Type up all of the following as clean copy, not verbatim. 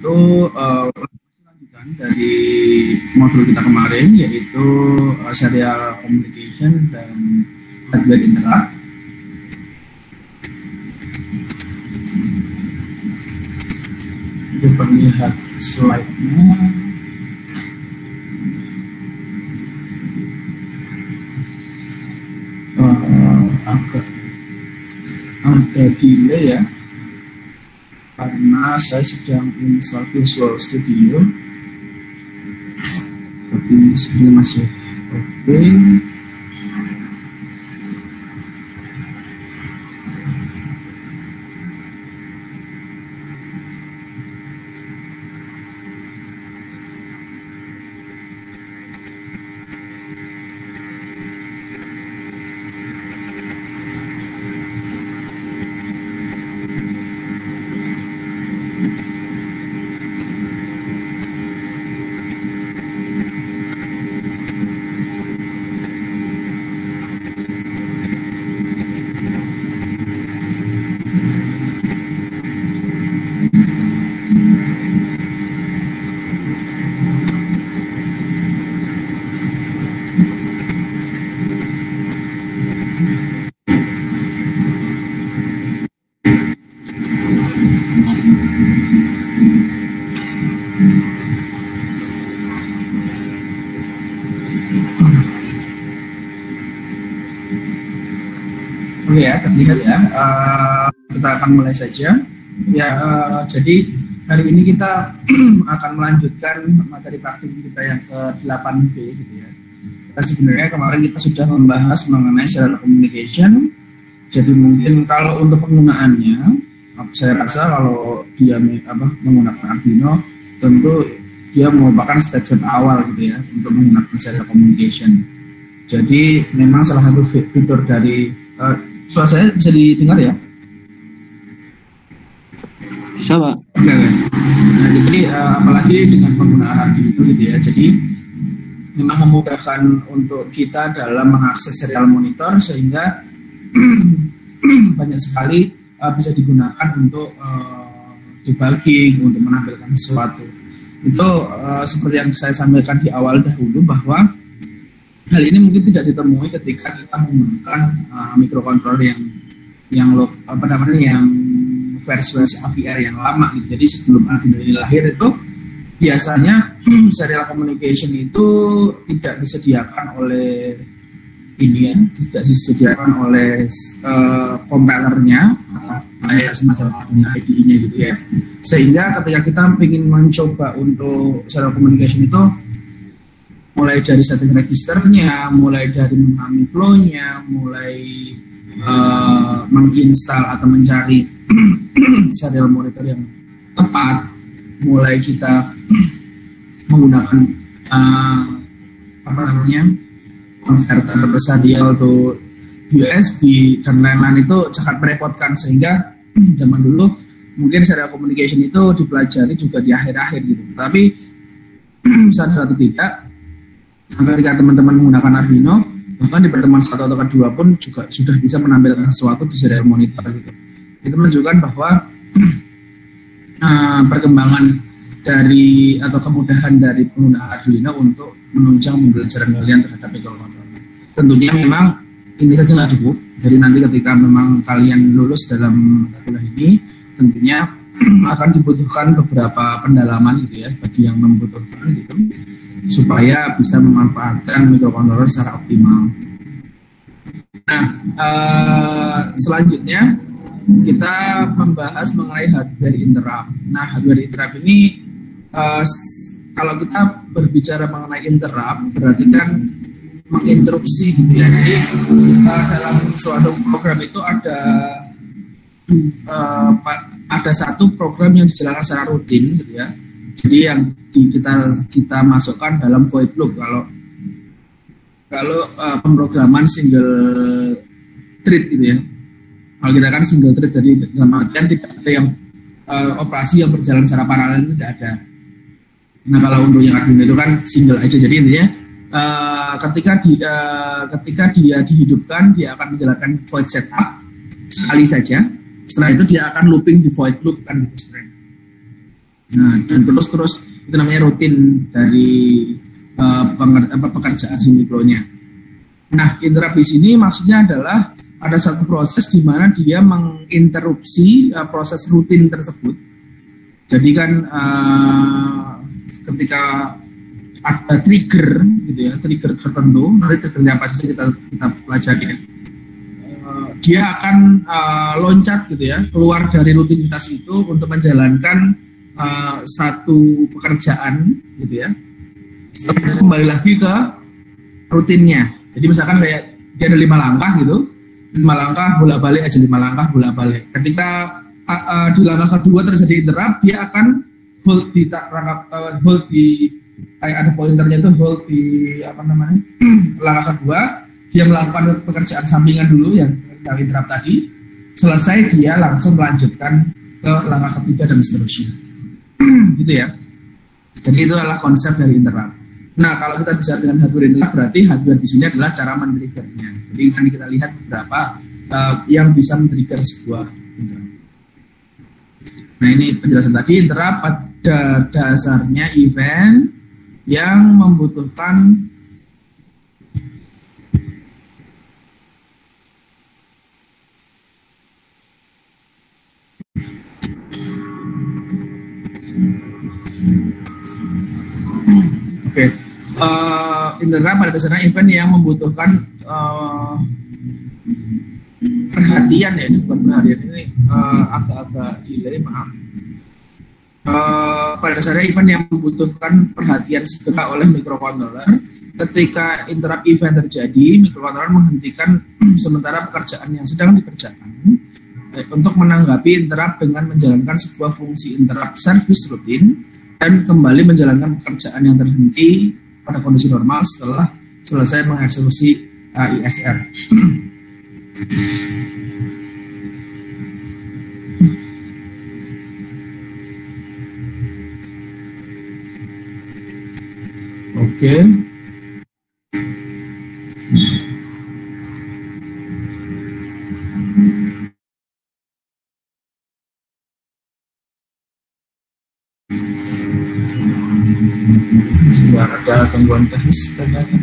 itu lanjutan dari modul kita kemarin, yaitu serial communication dan hardware interrupt. Kita lihat slide-nya. Agak ada delay ya, karena saya sedang install Visual Studio, tapi sebenarnya masih oke. Oke ya, terlihat ya. Kita akan mulai saja. Ya, jadi hari ini kita akan melanjutkan materi praktik kita yang ke-8B gitu ya. Sebenarnya kemarin kita sudah membahas mengenai serial communication. Jadi mungkin kalau untuk penggunaannya, saya rasa kalau dia menggunakan Arduino, tentu dia merupakan step awal gitu ya untuk menggunakan serial communication. Jadi memang salah satu fitur dari suara saya bisa didengar ya? Bisa, Pak. Oke. Nah, jadi apalagi dengan penggunaan Arduino gitu ya. Jadi memang memudahkan untuk kita dalam mengakses serial monitor, sehingga banyak sekali bisa digunakan untuk debugging, untuk menampilkan sesuatu. Itu seperti yang saya sampaikan di awal dahulu, bahwa hal ini mungkin tidak ditemui ketika kita menggunakan microcontroller yang versi AVR yang lama gitu. Jadi sebelum Arduino ini lahir itu biasanya serial communication itu tidak disediakan oleh tidak disediakan oleh compilernya, kayak semacam IDE-nya gitu ya. Sehingga ketika kita ingin mencoba untuk serial communication itu, mulai dari setting registernya, mulai dari memahami flow-nya, mulai menginstal atau mencari serial monitor yang tepat, mulai kita menggunakan konverter bersedia untuk USB dan lain-lain, itu sangat merepotkan. Sehingga zaman dulu mungkin serial communication itu dipelajari juga di akhir-akhir gitu. Tapi sadar atau tidak, ketika teman-teman menggunakan Arduino, bahkan di pertemuan 1 atau kedua pun juga sudah bisa menampilkan sesuatu di serial monitor gitu. Itu menunjukkan bahwa perkembangan dari atau kemudahan dari penggunaan Arduino untuk menunjang pembelajaran kalian terhadap microcontroller. Tentunya memang ini saja nggak cukup. Jadi nanti ketika memang kalian lulus dalam kuliah ini, tentunya akan dibutuhkan beberapa pendalaman gitu ya bagi yang membutuhkan gitu, supaya bisa memanfaatkan microcontroller secara optimal. Nah, selanjutnya kita membahas mengenai hardware interrupt. Nah, hardware interrupt ini kalau kita berbicara mengenai interrupt, berarti kan menginterupsi gitu ya. Jadi dalam suatu program itu ada satu program yang dijalankan secara rutin gitu ya. Jadi yang kita masukkan dalam void loop kalau pemrograman single thread gitu ya. Kalau kita kan single thread, jadi dalam artian tidak ada yang operasi yang berjalan secara paralel, itu tidak ada. Nah, kalau untuk yang Arduino itu kan single aja. Jadi intinya ketika dia dihidupkan, dia akan menjalankan void setup sekali saja. Setelah itu dia akan looping di void loop kan gitu sebenarnya. Nah, dan terus itu namanya rutin dari pekerjaan si mikronya. Nah, interrupt di sini maksudnya adalah ada satu proses di mana dia menginterupsi proses rutin tersebut. Jadi kan ketika ada trigger gitu ya, trigger tertentu, nanti triggernya apa sih kita pelajari ya. Dia akan loncat gitu ya, keluar dari rutinitas itu untuk menjalankan satu pekerjaan gitu ya. Setelah kembali lagi ke rutinnya. Jadi misalkan kayak dia ada 5 langkah gitu, 5 langkah bolak-balik aja, 5 langkah bolak-balik. Ketika di langkah kedua terjadi interrupt, dia akan hold di hold di kayak ada pointernya itu, hold di apa namanya langkah kedua, dia melakukan pekerjaan sampingan dulu yang interrupt tadi, selesai dia langsung melanjutkan ke langkah ketiga dan seterusnya. Gitu ya. Jadi itu adalah konsep dari interrupt. Nah, kalau kita bicara dengan hardware interrupt, berarti hardware di sini adalah cara men-triggernya. Jadi nanti kita lihat beberapa yang bisa men-trigger sebuah interrupt. Nah, ini penjelasan tadi. Interrupt pada dasarnya event yang membutuhkan interrupt pada dasarnya event yang membutuhkan perhatian ya, ini bukan perhatian, ini agak-agak delay, maaf. Pada dasarnya event yang membutuhkan perhatian segera oleh microcontroller. Ketika interrupt event terjadi, microcontroller menghentikan sementara pekerjaan yang sedang dikerjakan untuk menanggapi interrupt dengan menjalankan sebuah fungsi interrupt service rutin dan kembali menjalankan pekerjaan yang terhenti pada kondisi normal setelah selesai mengeksekusi ISR. Oke. Sudah ada gangguan teknis ternyata.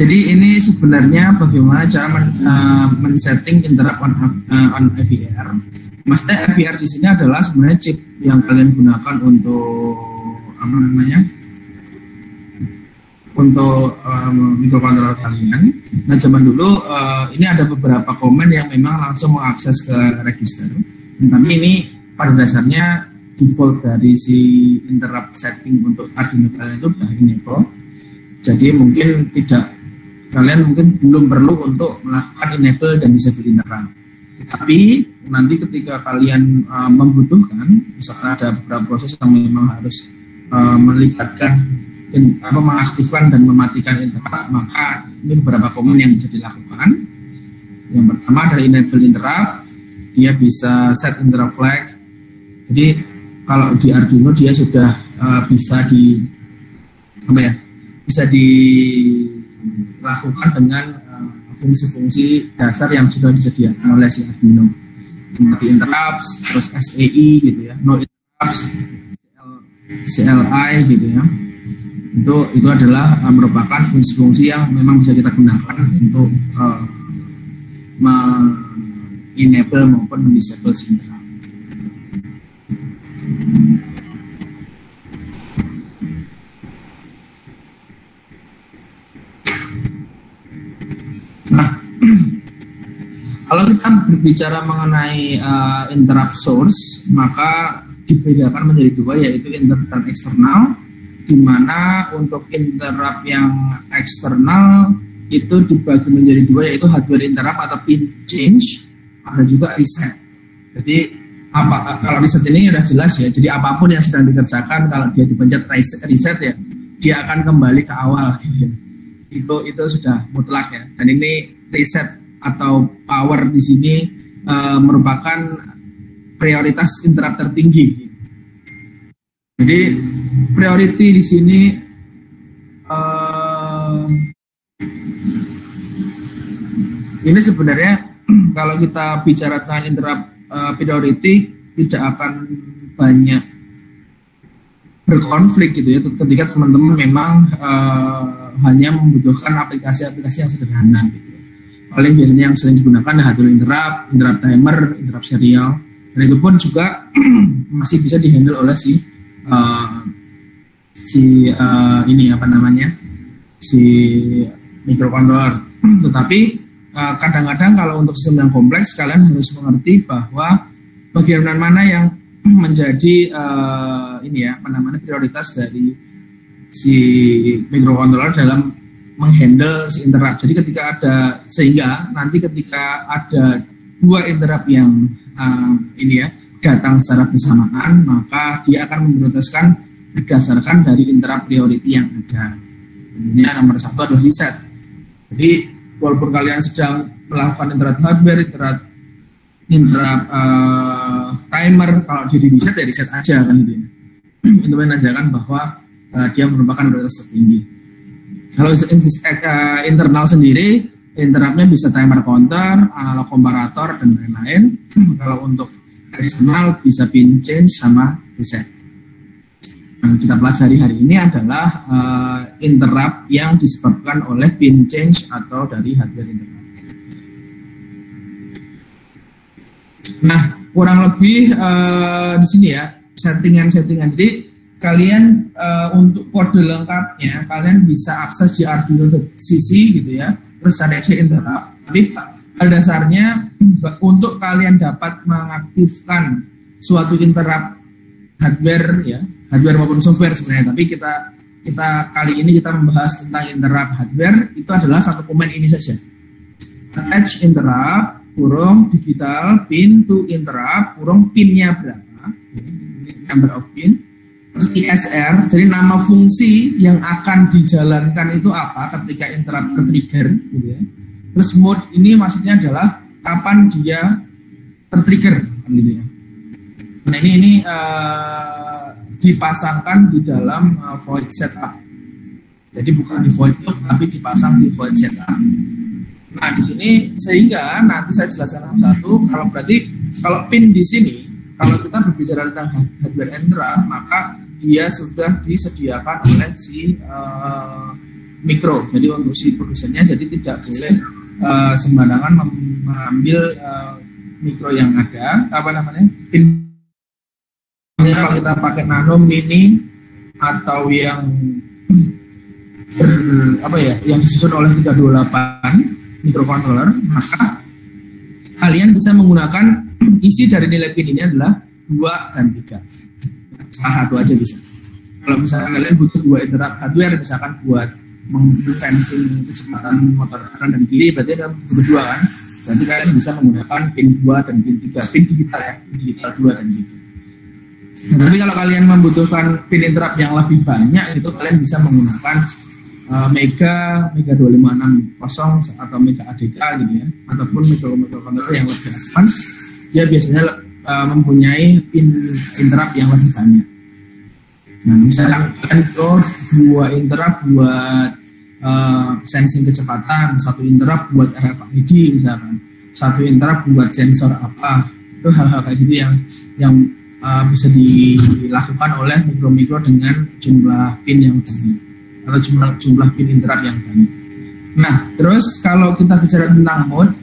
Jadi ini sebenarnya bagaimana cara men-setting interrupt on FVR. Maksudnya FVR di sini adalah sebenarnya chip yang kalian gunakan untuk apa namanya? Untuk mikrokontroler kalian. Nah, zaman dulu ini ada beberapa komen yang memang langsung mengakses ke register. Tapi ini pada dasarnya default dari si interrupt setting untuk Arduino kalian itu sudah enable. Jadi mungkin kalian mungkin belum perlu untuk melakukan enable dan disable interrupt. Tapi nanti ketika kalian membutuhkan, misalkan ada beberapa proses yang memang harus melibatkan mengaktifkan dan mematikan interrupt, maka ini beberapa komen yang bisa dilakukan. Yang pertama dari enable interrupt, dia bisa set interrupt flag. Jadi kalau di Arduino dia sudah bisa dilakukan dengan fungsi-fungsi dasar yang sudah disediakan oleh si Arduino, seperti interrupts, terus SEI gitu ya, no interrupts, CLI gitu ya. Itu adalah merupakan fungsi-fungsi yang memang bisa kita gunakan untuk enable maupun disable interrupt. Nah, kalau kita berbicara mengenai interrupt source, maka dibedakan menjadi dua, yaitu internal dan eksternal, di mana untuk interrupt yang eksternal itu dibagi menjadi dua, yaitu hardware interrupt atau pin change, ada juga reset. Jadi kalau reset ini sudah jelas ya, jadi apapun yang sedang dikerjakan kalau dia dipencet reset ya, dia akan kembali ke awal. Itu sudah mutlak ya. Dan ini reset atau power di sini merupakan prioritas interrupt tertinggi. Jadi priority di sini ini sebenarnya kalau kita bicara tentang interrupt priority tidak akan banyak berkonflik gitu ya, ketika teman-teman memang hanya membutuhkan aplikasi-aplikasi yang sederhana gitu. Paling biasanya yang sering digunakan hardware interrupt timer, interrupt serial, dan itu pun juga masih bisa dihandle oleh si microcontroller. Tetapi kadang-kadang kalau untuk sistem yang kompleks, kalian harus mengerti bahwa bagian mana yang menjadi prioritas dari si microcontroller dalam menghandle si interrupt. Jadi sehingga nanti ketika ada dua interrupt yang datang secara bersamaan, maka dia akan memprioritaskan berdasarkan dari interrupt priority yang ada. Tentunya nomor satu adalah reset. Jadi walaupun kalian sedang melakukan interrupt hardware, interrupt timer, kalau dia di reset ya reset aja kan gitu ya. Untuk menandakan bahwa dia merupakan prioritas tertinggi. Kalau internal sendiri, interruptnya bisa timer counter, analog komparator, dan lain-lain. Kalau untuk eksternal bisa pin change sama reset. Yang kita pelajari hari ini adalah interrupt yang disebabkan oleh pin change atau dari hardware interrupt. Nah, kurang lebih di sini ya settingan-settingan. Jadi kalian untuk kode lengkapnya kalian bisa akses di arduino.cc gitu ya, terus cari aja interrupt. Tapi pada dasarnya untuk kalian dapat mengaktifkan suatu interrupt hardware ya, hardware maupun software sebenarnya, tapi kita kali ini kita membahas tentang interrupt hardware, itu adalah satu komen ini saja, attach interrupt kurung digital pin to interrupt kurung pinnya berapa, number of pin, terus ISR, jadi nama fungsi yang akan dijalankan itu apa ketika interrupt tertrigger gitu ya. Terus mode ini maksudnya adalah kapan dia tertrigger gitu ya. Nah ini dipasangkan di dalam void setup. Jadi bukan di void loop tapi dipasang di void setup. Nah di sini sehingga nanti saya jelaskan satu. Kalau pin di sini, kalau kita berbicara tentang hardware interrupt, maka dia sudah disediakan oleh si mikro. Jadi untuk si produsennya, jadi tidak boleh sembarangan mengambil mikro yang ada, pin. Kalau kita pakai nano, mini, atau yang yang disusun oleh 328 microcontroller, maka kalian bisa menggunakan isi dari nilai pin ini adalah 2 dan 3. Salah satu aja bisa. Kalau misalnya kalian butuh 2 interrupt hardware, misalkan buat sensing kecepatan motor kanan dan kiri, berarti ada butuh 2 kan. Berarti kalian bisa menggunakan pin 2 dan pin 3, pin digital ya, pin digital 2 dan 3. Nah, tapi kalau kalian membutuhkan pin interrupt yang lebih banyak, itu kalian bisa menggunakan Mega 2560 atau Mega ADK gitu ya, ataupun microcontroller yang lebih advance, dia biasanya mempunyai pin interrupt yang lebih banyak. Nah, misalnya itu dua interrupt buat sensing kecepatan, satu interrupt buat RFID misalkan, satu interrupt buat sensor apa, itu hal-hal kayak gitu yang bisa dilakukan oleh mikro dengan jumlah pin yang banyak atau jumlah pin interrupt yang banyak. Nah, terus kalau kita bicara tentang mode,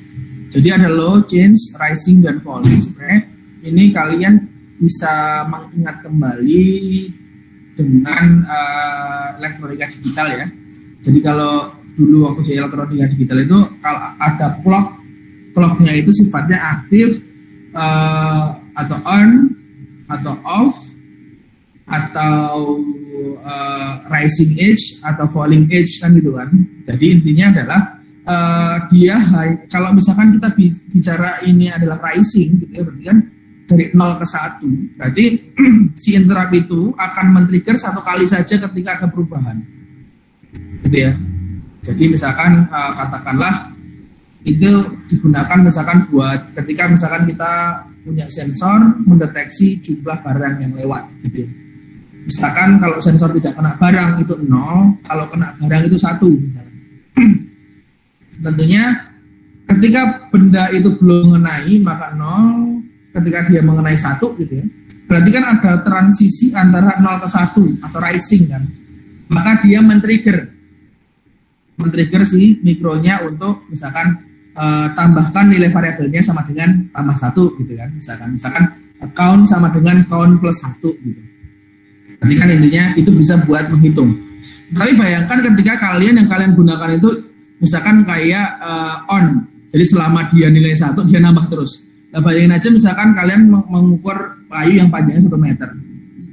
jadi ada low, change, rising, dan falling. Sebenarnya ini kalian bisa mengingat kembali dengan elektronika digital ya. Jadi kalau dulu waktu di elektronika digital itu kalau ada clocknya itu sifatnya aktif atau on atau off atau rising edge atau falling edge kan gitu kan. Jadi intinya adalah kalau misalkan kita bicara ini adalah rising gitu ya, berarti kan dari 0 ke 1, berarti si interrupt itu akan men-trigger satu kali saja ketika ada perubahan gitu ya. Jadi misalkan katakanlah itu digunakan misalkan buat ketika misalkan kita punya sensor mendeteksi jumlah barang yang lewat gitu ya. Misalkan kalau sensor tidak kena barang itu 0, kalau kena barang itu 1 misalkan. Tentunya ketika benda itu belum mengenai maka 0, ketika dia mengenai 1 gitu ya, berarti kan ada transisi antara 0 ke 1 atau rising kan, maka dia men-trigger si mikronya untuk misalkan tambahkan nilai variabelnya sama dengan tambah 1 gitu kan, misalkan count sama dengan count plus 1 gitu. Nanti kan intinya itu bisa buat menghitung. Tapi bayangkan ketika kalian gunakan itu misalkan kayak on, jadi selama dia nilai 1 dia nambah terus. Nah bayangin aja misalkan kalian mengukur kayu yang panjangnya 1 meter.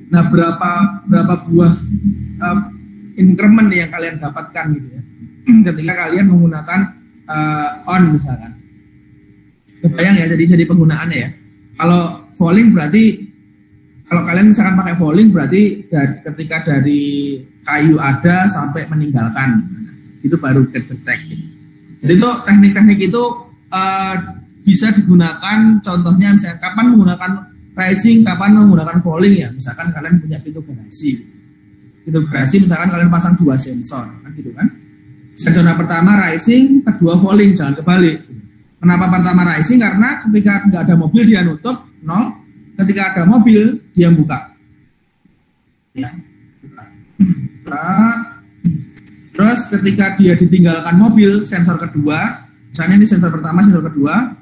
Nah berapa buah increment yang kalian dapatkan gitu ya ketika kalian menggunakan on misalkan. Kebayang ya jadi penggunaannya ya. Kalau falling berarti kalau kalian misalkan pakai falling berarti ketika dari kayu ada sampai meninggalkan itu baru detect. Jadi itu teknik-teknik itu bisa digunakan, contohnya misalnya kapan menggunakan rising, kapan menggunakan falling ya. Misalkan kalian punya pintu garasi misalkan kalian pasang 2 sensor kan gitu kan. Sensor pertama rising, kedua falling, jangan kebalik. Kenapa pertama rising? Karena ketika nggak ada mobil dia nutup 0, ketika ada mobil dia buka. Ya. Terus ketika dia ditinggalkan mobil, sensor kedua, misalnya ini sensor pertama, sensor kedua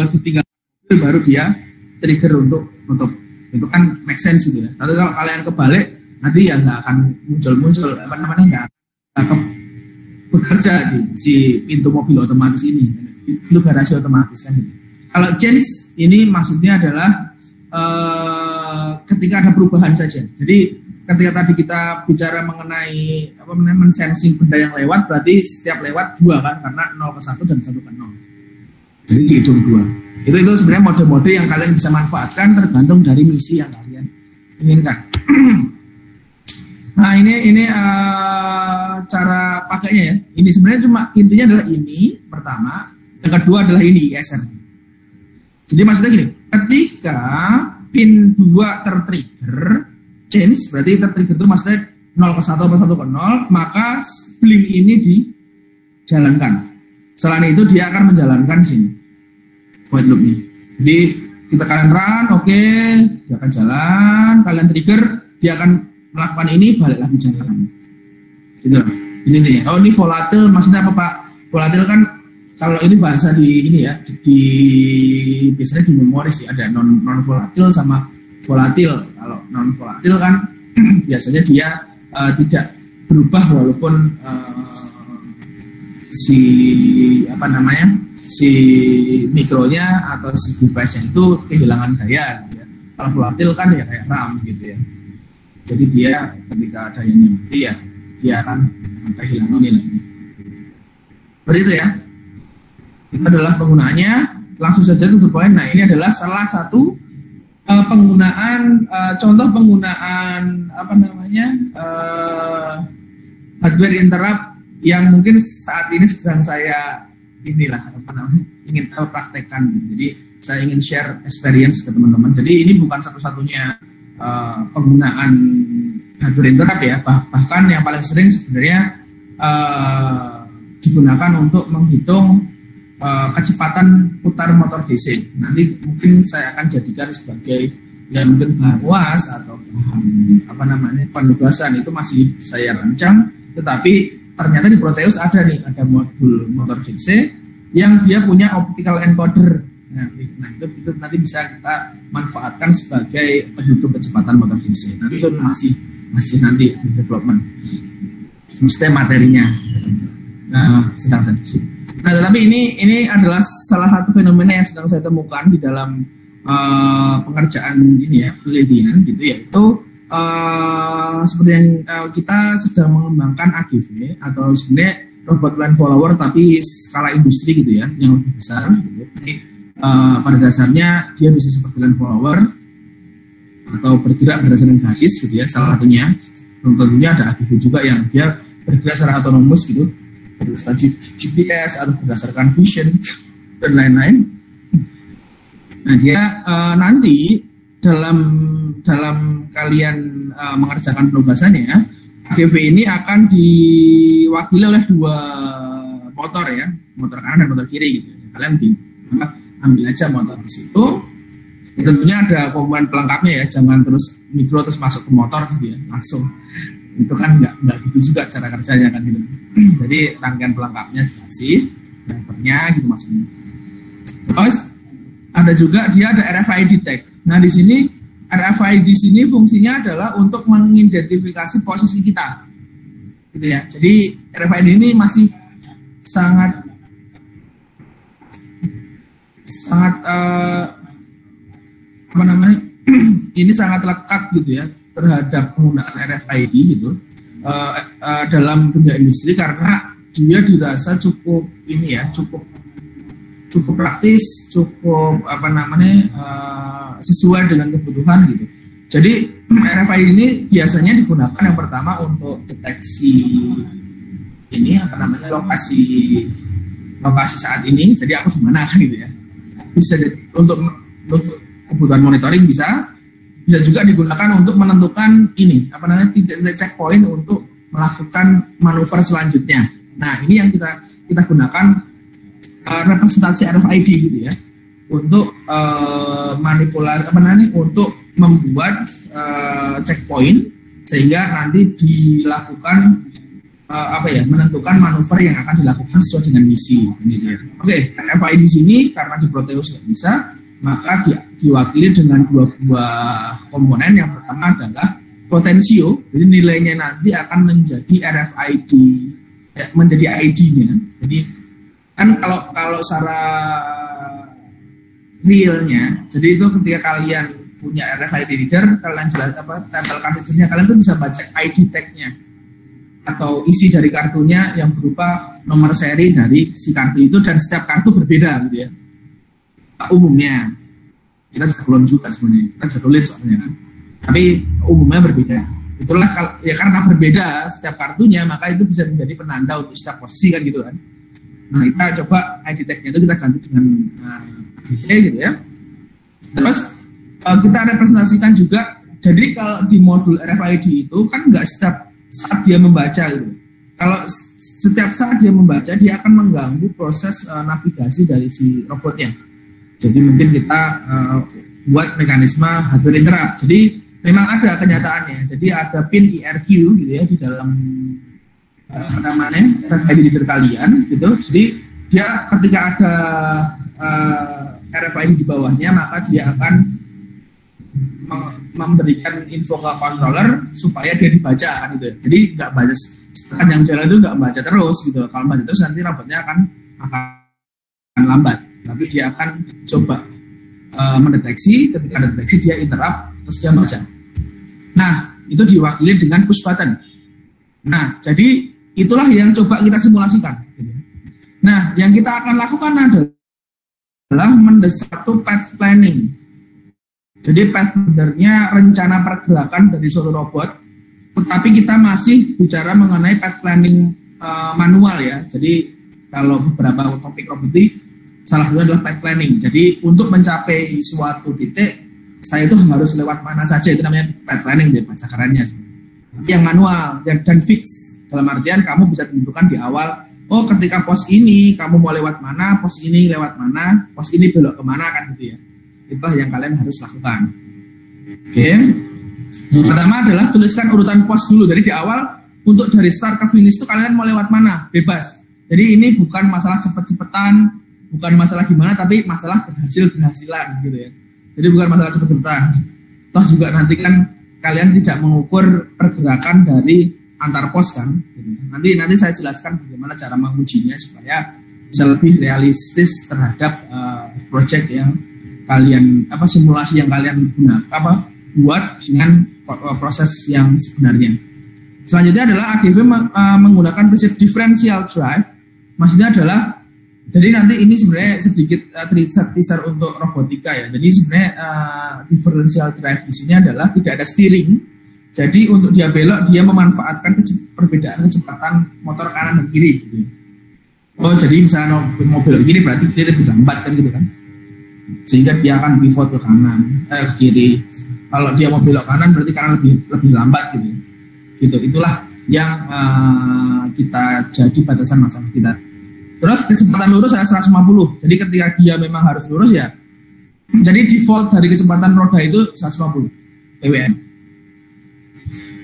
ditinggalkan mobil, baru dia trigger untuk nutup. Itu kan make sense gitu ya. Tapi kalau kalian kebalik, nanti ya nggak akan muncul nggak akan bekerja di si pintu mobil otomatis ini, pintu garasi otomatis kan gitu. Kalau change ini maksudnya adalah ketika ada perubahan saja. Jadi ketika tadi kita bicara mengenai mensensing benda yang lewat, berarti setiap lewat 2 kan, karena 0 ke 1 dan 1 ke 0. Jadi dihitung 2. Itu sebenarnya mode-mode yang kalian bisa manfaatkan tergantung dari misi yang kalian inginkan. Nah ini cara pakainya ya. Ini sebenarnya cuma intinya adalah ini pertama, yang kedua adalah ini ISR. Jadi maksudnya gini, ketika pin 2 tertrigger change, berarti tertrigger itu maksudnya 0 ke 1 atau 1 ke 0, maka blink ini dijalankan. Selain itu dia akan menjalankan sini void loop-nya. Jadi kita kalian run, oke, dia akan jalan, kalian trigger, dia akan melakukan ini, balik lagi jalan. Gitu. Ini oh ini volatil, maksudnya apa Pak? Volatil kan kalau ini bahasa di ini ya, biasanya di memori sih ada non volatil sama volatil. Kalau non volatil kan biasanya dia tidak berubah walaupun si mikronya atau si device-nya itu kehilangan daya gitu ya. Kalau volatil kan ya kayak RAM gitu ya. Jadi dia ketika dayanya mati ya dia akan kehilangan nilainya. Seperti itu ya. Itu adalah penggunaannya. Langsung saja to the point. Nah ini adalah salah satu penggunaan contoh penggunaan hardware interrupt yang mungkin saat ini sedang saya ingin praktekkan. Jadi saya ingin share experience ke teman-teman. Jadi ini bukan satu-satunya penggunaan hardware interrupt ya, bahkan yang paling sering sebenarnya digunakan untuk menghitung kecepatan putar motor DC. Nanti mungkin saya akan jadikan sebagai yang mungkin bahan UAS atau bahan penugasan, itu masih saya rancang, tetapi ternyata di Proteus ada modul motor DC yang dia punya optical encoder. Nah itu nanti bisa kita manfaatkan sebagai penghitung kecepatan motor DC. Tapi itu masih nanti development, mesti materinya sedang saya susun. Nah, tetapi ini adalah salah satu fenomena yang sedang saya temukan di dalam pengerjaan ini ya, penelitian gitu, yaitu seperti yang kita sedang mengembangkan AGV atau sebenarnya robot line follower tapi skala industri gitu ya, yang lebih besar gitu. Jadi pada dasarnya dia bisa seperti line follower atau bergerak berdasarkan garis gitu ya, salah satunya. Tentunya ada AGV juga yang dia bergerak secara otonomus gitu, berdasarkan GPS atau berdasarkan vision dan lain-lain. Nah dia nanti dalam kalian mengerjakan penugasannya, AGV ini akan diwakili oleh dua motor ya, motor kanan dan motor kiri gitu. Kalian ambil aja motor di situ. Tentunya ada komponen pelengkapnya ya, jangan terus mikro terus masuk ke motor gitu ya, langsung. Itu kan nggak gitu juga cara kerjanya kan gitu. Jadi rangkaian pelengkapnya dikasih, drivernya gitu maksudnya. Terus ada juga dia ada RFID tag. Nah di sini RFID di sini fungsinya adalah untuk mengidentifikasi posisi kita, gitu ya. Jadi RFID ini masih sangat ini sangat lekat gitu ya terhadap penggunaan RFID gitu dalam dunia industri, karena dia dirasa cukup ini ya, cukup praktis, cukup sesuai dengan kebutuhan gitu. Jadi RFID ini biasanya digunakan yang pertama untuk deteksi ini lokasi saat ini. Jadi aku di mana kan gitu ya. Bisa untuk kebutuhan monitoring, bisa juga digunakan untuk menentukan titik-titik checkpoint untuk melakukan manuver selanjutnya. Nah ini yang kita gunakan representasi RFID gitu ya, untuk manipulasi untuk membuat checkpoint sehingga nanti dilakukan menentukan manuver yang akan dilakukan sesuai dengan misi gitu ya. Oke, RFID di sini karena di Proteus nggak bisa, maka diwakili dengan dua buah komponen. Yang pertama adalah potensio, jadi nilainya nanti akan menjadi RFID, menjadi ID-nya. Jadi kan kalau secara realnya, jadi itu ketika kalian punya RFID reader, kalian tempelkan readernya, kalian tuh bisa baca ID tag-nya atau isi dari kartunya yang berupa nomor seri dari si kartu itu, dan setiap kartu berbeda gitu ya. Umumnya kita bisa clone juga sebenarnya, kita bisa tulis soalnya kan, tapi umumnya berbeda. Itulah ya, karena berbeda setiap kartunya, maka itu bisa menjadi penanda untuk setiap posisi kan gitu kan. Nah kita coba ID tag-nya itu kita ganti dengan ABC gitu ya. Terus kita representasikan juga. Jadi kalau di modul RFID itu kan nggak setiap saat dia membaca gitu. Kalau setiap saat dia membaca, dia akan mengganggu proses navigasi dari si robotnya. Jadi mungkin kita buat mekanisme hardware interrupt. Jadi memang ada kenyataannya. Jadi ada pin IRQ gitu ya di dalam RFID reader kalian gitu. Jadi dia ketika ada RFID di bawahnya, maka dia akan memberikan info ke controller supaya dia dibaca kan gitu. Jadi nggak baca sepanjang jalan itu, nggak baca terus gitu. Kalau baca terus nanti robotnya akan lambat. Tapi dia akan coba mendeteksi, ketika deteksi dia interrupt, terus dia baca. Nah, itu diwakili dengan push button. Nah, jadi itulah yang coba kita simulasikan. Nah, yang kita akan lakukan adalah mendesain satu path planning. Jadi path sebenarnya rencana pergerakan dari suatu robot, tetapi kita masih bicara mengenai path planning manual ya. Jadi kalau beberapa topik robotik, salah satunya adalah path planning. Jadi untuk mencapai suatu titik, saya itu harus lewat mana saja, itu namanya path planning, jadi bahasa kerennya. yang manual dan fix. Dalam artian kamu bisa tentukan di awal, oh ketika pos ini kamu mau lewat mana, pos ini lewat mana, pos ini belok kemana, kan gitu ya. Itulah yang kalian harus lakukan. Oke. Yang pertama adalah tuliskan urutan pos dulu. Jadi di awal untuk dari start ke finish itu kalian mau lewat mana, bebas. Jadi ini bukan masalah cepet-cepetan, bukan masalah gimana, tapi masalah berhasilan gitu ya. Jadi bukan masalah cepet-cepetan. Toh juga nanti kan kalian tidak mengukur pergerakan dari antar pos kan. Nanti saya jelaskan bagaimana cara mengujinya supaya bisa lebih realistis terhadap project yang kalian simulasi yang kalian buat dengan proses yang sebenarnya. Selanjutnya adalah AGV menggunakan prinsip differential drive. Maksudnya adalah jadi nanti ini sebenarnya sedikit teaser untuk robotika ya. Jadi sebenarnya differential drive di sini adalah tidak ada steering. Jadi untuk dia belok dia memanfaatkan perbedaan kecepatan motor kanan dan kiri. Gitu. Oh jadi misalnya mau belok kiri berarti dia lebih lambat kan gitu kan. Sehingga dia akan pivot ke kanan, ke kiri. Kalau dia mau belok kanan berarti kanan lebih lambat gitu. Gitu itulah yang kita jadi batasan masalah kita. Terus kecepatan lurus adalah 150. Jadi ketika dia memang harus lurus ya. Jadi default dari kecepatan roda itu 150 ppm.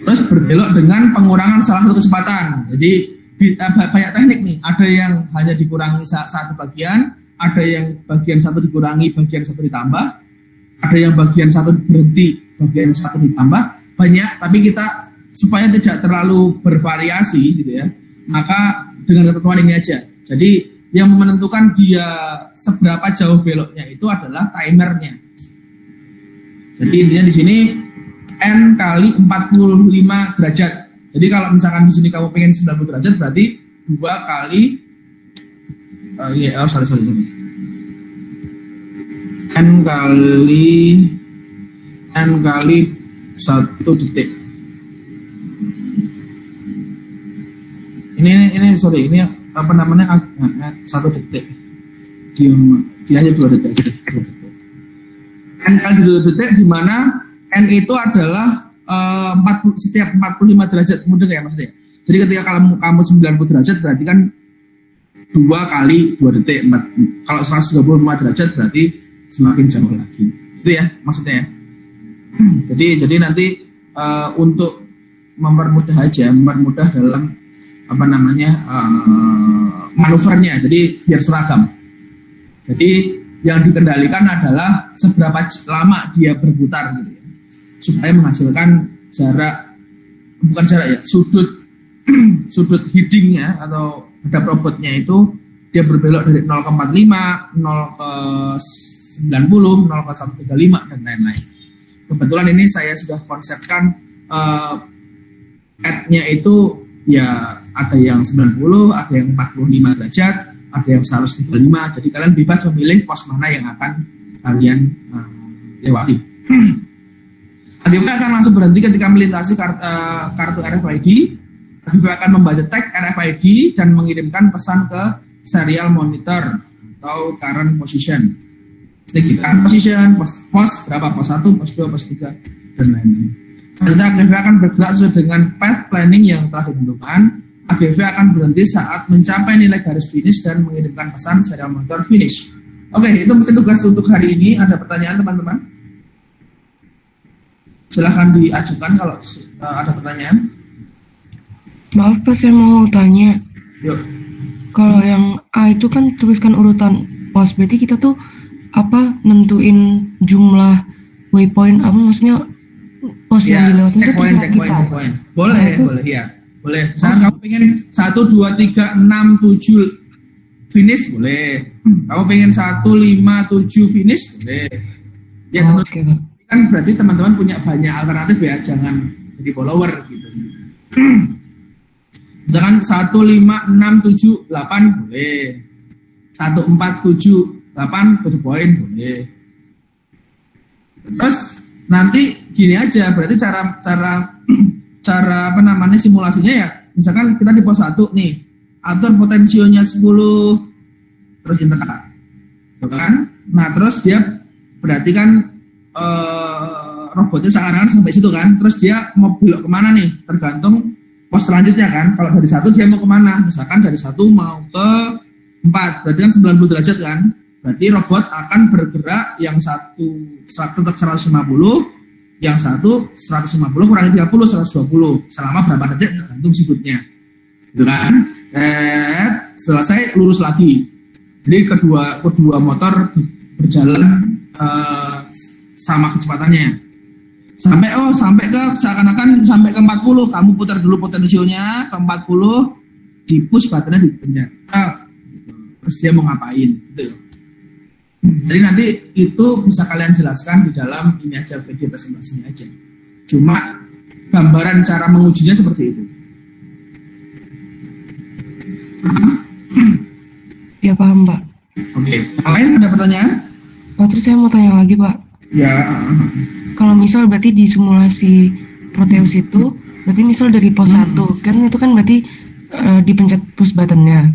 Terus berbelok dengan pengurangan salah satu kecepatan. Jadi banyak teknik nih. Ada yang hanya dikurangi satu bagian, ada yang bagian satu dikurangi, bagian satu ditambah, ada yang bagian satu berhenti, bagian satu ditambah. Banyak, tapi kita supaya tidak terlalu bervariasi gitu ya. Maka dengan ketentuan ini aja. Jadi yang menentukan dia seberapa jauh beloknya itu adalah timernya. Jadi intinya di sini N kali 45 derajat. Jadi kalau misalkan di sini kamu pengen 90 derajat berarti 2 kali sorry. N kali 1 detik. Ini apa namanya 1 detik. Dia hanya 2 detik aja. N kali 2 detik di mana N itu adalah setiap 45 derajat kemudian ya maksudnya. Jadi ketika kamu 90 derajat berarti kan 2 kali 2 detik. Kalau 125 derajat berarti semakin jauh lagi. Itu ya maksudnya ya. Jadi nanti untuk mempermudah dalam manuvernya. Jadi biar seragam. Jadi yang dikendalikan adalah seberapa lama dia berputar gitu ya. Supaya menghasilkan sudut headingnya atau hadap robotnya itu dia berbelok dari 0 ke 45, 0 ke 90, 0 ke 135 dan lain-lain. Kebetulan ini saya sudah konsepkan head-nya itu ya ada yang 90, ada yang 45 derajat, ada yang 135. Jadi kalian bebas memilih pos mana yang akan kalian lewati. AGV akan langsung berhenti ketika melintasi kartu RFID. AGV akan membaca tag RFID dan mengirimkan pesan ke serial monitor atau current position. Current position, pos berapa, pos 1, pos 2, pos 3, dan lain-lain. Selanjutnya AGV akan bergerak sesuai dengan path planning yang telah ditentukan. AGV akan berhenti saat mencapai nilai garis finish dan mengirimkan pesan serial monitor finish. Oke, itu mungkin tugas untuk hari ini. Ada pertanyaan teman-teman? Silahkan diajukan kalau ada pertanyaan. Maaf Pak, saya mau tanya. Yuk. Kalau yang A itu kan tuliskan urutan pos, berarti kita tuh nentuin jumlah waypoint maksudnya pos ya, yang dilewati itu checkpoint. Boleh ya. Boleh. Misalkan kamu pengen 1, 2, 3, 6, 7 finish boleh. Kamu pengen 1, 5, 7 finish boleh. Ya tentu. Kan berarti teman-teman punya banyak alternatif ya, jangan jadi follower gitu. Misalkan 1, 5, 6, 7, 8 boleh. 1, 4, 7, 8 to the point boleh. Terus nanti gini aja, berarti cara simulasinya ya. Misalkan kita di pos 1 nih, atur potensionya 10 terus interval. Kan? Nah, terus dia berarti kan robotnya sekarang sampai situ kan, terus dia mau belok kemana nih, tergantung pos selanjutnya kan. Kalau dari 1 dia mau kemana, misalkan dari 1 mau ke 4, berarti kan 90 derajat kan, berarti robot akan bergerak yang satu tetap 150, yang satu 150 kurangi 30, 120 selama berapa detik tergantung sikutnya gitu kan. Selesai lurus lagi, jadi kedua motor berjalan sama kecepatannya sampai ke seakan-akan sampai ke 40, kamu putar dulu potensionya ke 40, di push buttonnya dipencet, terus dia mau ngapain gitu. Jadi nanti itu bisa kalian jelaskan di dalam ini aja, video presentasinya aja, cuma gambaran cara mengujinya seperti itu. Ya paham Pak. Oke, yang lain ada pertanyaan? Terus saya mau tanya lagi Pak. Ya. Kalau misal berarti di simulasi Proteus itu, berarti misal dari pos 1, kan itu kan berarti dipencet push buttonnya.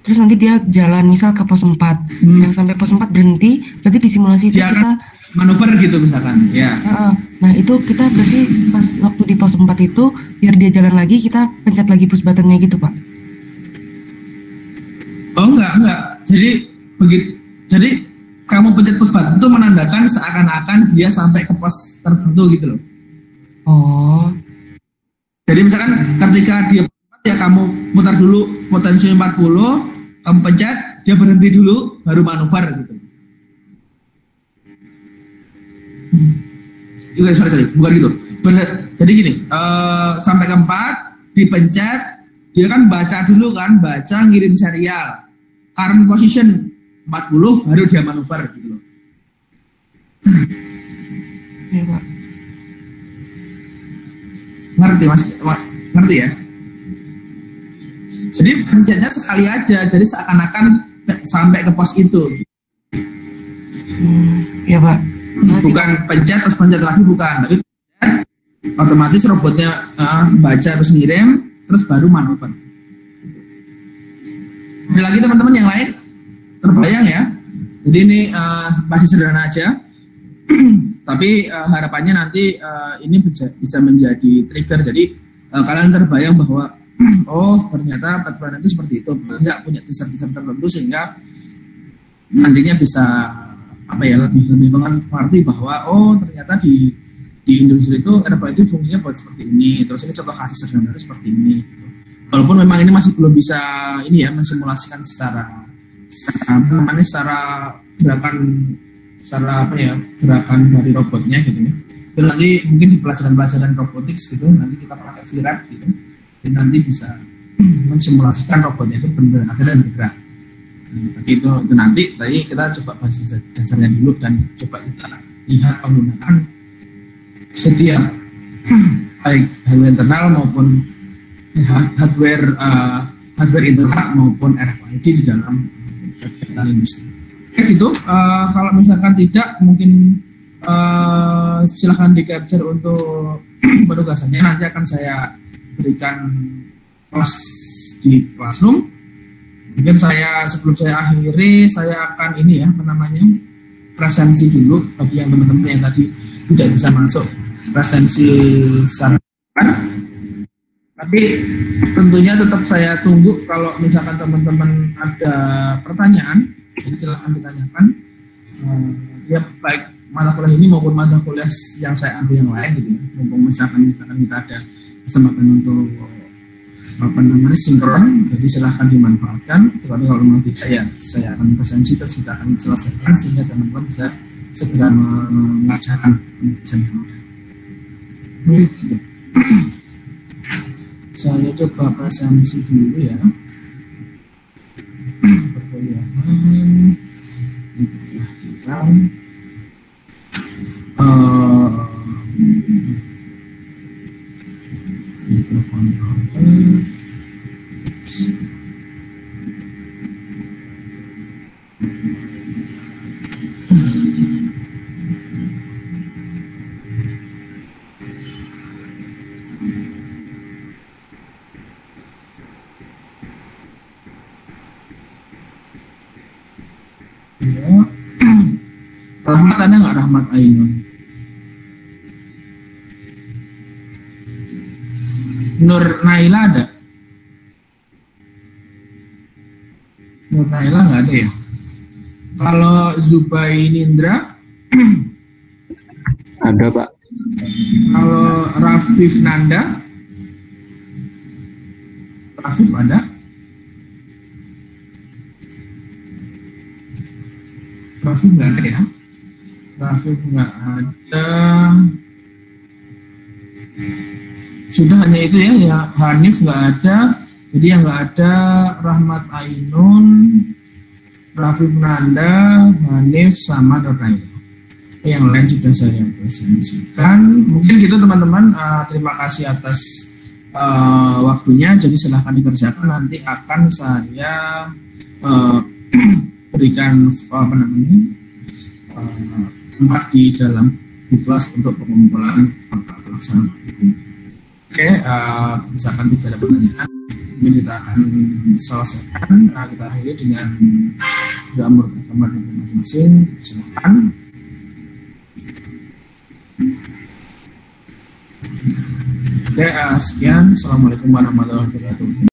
Terus nanti dia jalan misal ke pos 4, yang sampai pos 4 berhenti, berarti di simulasi itu dia kita manuver gitu misalkan, ya. Nah itu kita berarti pas waktu di pos 4 itu, biar dia jalan lagi, kita pencet lagi push buttonnya gitu Pak? Oh enggak. Jadi kamu pencet push button itu menandakan seakan-akan dia sampai ke pos tertentu gitu loh. Oh. Jadi misalkan ketika dia ya kamu putar dulu potensi 40, kamu pencet, dia berhenti dulu, baru manuver gitu. Sorry, bukan gitu. Jadi gini, sampai ke 4, dipencet, dia kan baca dulu kan, ngirim serial, current position 40, baru dia manuver gitu loh. Iya Pak. Ngerti Mas? Ngerti ya? Jadi pencetnya sekali aja, jadi seakan-akan sampai ke pos itu. Iya Pak. Bukan pencet terus pencet lagi, bukan. Tapi pencet, otomatis robotnya baca terus ngirim, terus baru manuver. Ada lagi teman-teman yang lain? Terbayang ya? Jadi ini masih sederhana aja. Tapi harapannya nanti ini bisa menjadi trigger. Jadi kalian terbayang bahwa oh ternyata peraturan itu seperti itu, tidak punya teaser-teaser tertentu sehingga nantinya bisa lebih mengerti bahwa oh ternyata di industri itu RFID itu fungsinya buat seperti ini. Terus ini contoh kasus sederhana seperti ini. Walaupun memang ini masih belum bisa mensimulasikan secara gerakan dari robotnya gitu ya. Itu nanti mungkin di pelajaran robotics gitu, nanti kita pakai VRAP gitu, dan nanti bisa mensimulasikan robotnya itu benar-benar ada dan bergerak. Tapi itu nanti tadi kita coba bahas dasarnya dulu dan coba kita lihat penggunaan setiap baik hardware internal maupun hardware internal maupun RFID di dalam kegiatan industri. Gitu. Kalau misalkan tidak, mungkin silahkan di capture untuk penugasannya. Nanti akan saya berikan kelas di Classroom. Mungkin sebelum saya akhiri, saya akan presensi dulu bagi yang teman-teman yang tadi tidak bisa masuk presensi saran. Tapi tentunya tetap saya tunggu kalau misalkan teman-teman ada pertanyaan, jadi silahkan ditanyakan. Ya baik mata kuliah ini maupun mata kuliah yang saya ambil yang lain gitu ya. Mumpung misalkan kita ada kesempatan untuk sinkron, jadi silahkan dimanfaatkan. Tapi kalau memang tidak ya saya akan presensi terus kita akan selesaikan sehingga teman-teman bisa segera mengerjakan penugasan yang ada. Gitu. Saya coba presensi dulu ya. Perkuliahan mikrofon ya. Rahmat ada nggak Rahmat Ainun? Nur Naila ada? Nur Naila nggak ada ya? Kalau Zubai Nindra? Ada, Pak. Kalau Rafif Nanda? Rafif ada? Rafif nggak ada ya? Rafif nggak ada. Sudah hanya itu ya, ya Hanif nggak ada. Jadi yang nggak ada Rahmat Ainun, Rafif Nanda, Hanif, sama Nurnaila. Yang lain sudah saya presentasikan. Mungkin gitu teman-teman. Terima kasih atas waktunya. Jadi silahkan dikerjakan. Nanti akan saya berikan tempat di dalam Google untuk pengumpulan pelaksanaan. Oke, misalkan tidak ada pertanyaan, mungkin kita akan selesaikan. Kita akhiri dengan doa kamar masing-masing. Silakan. Oke, sekian. Assalamualaikum warahmatullahi wabarakatuh.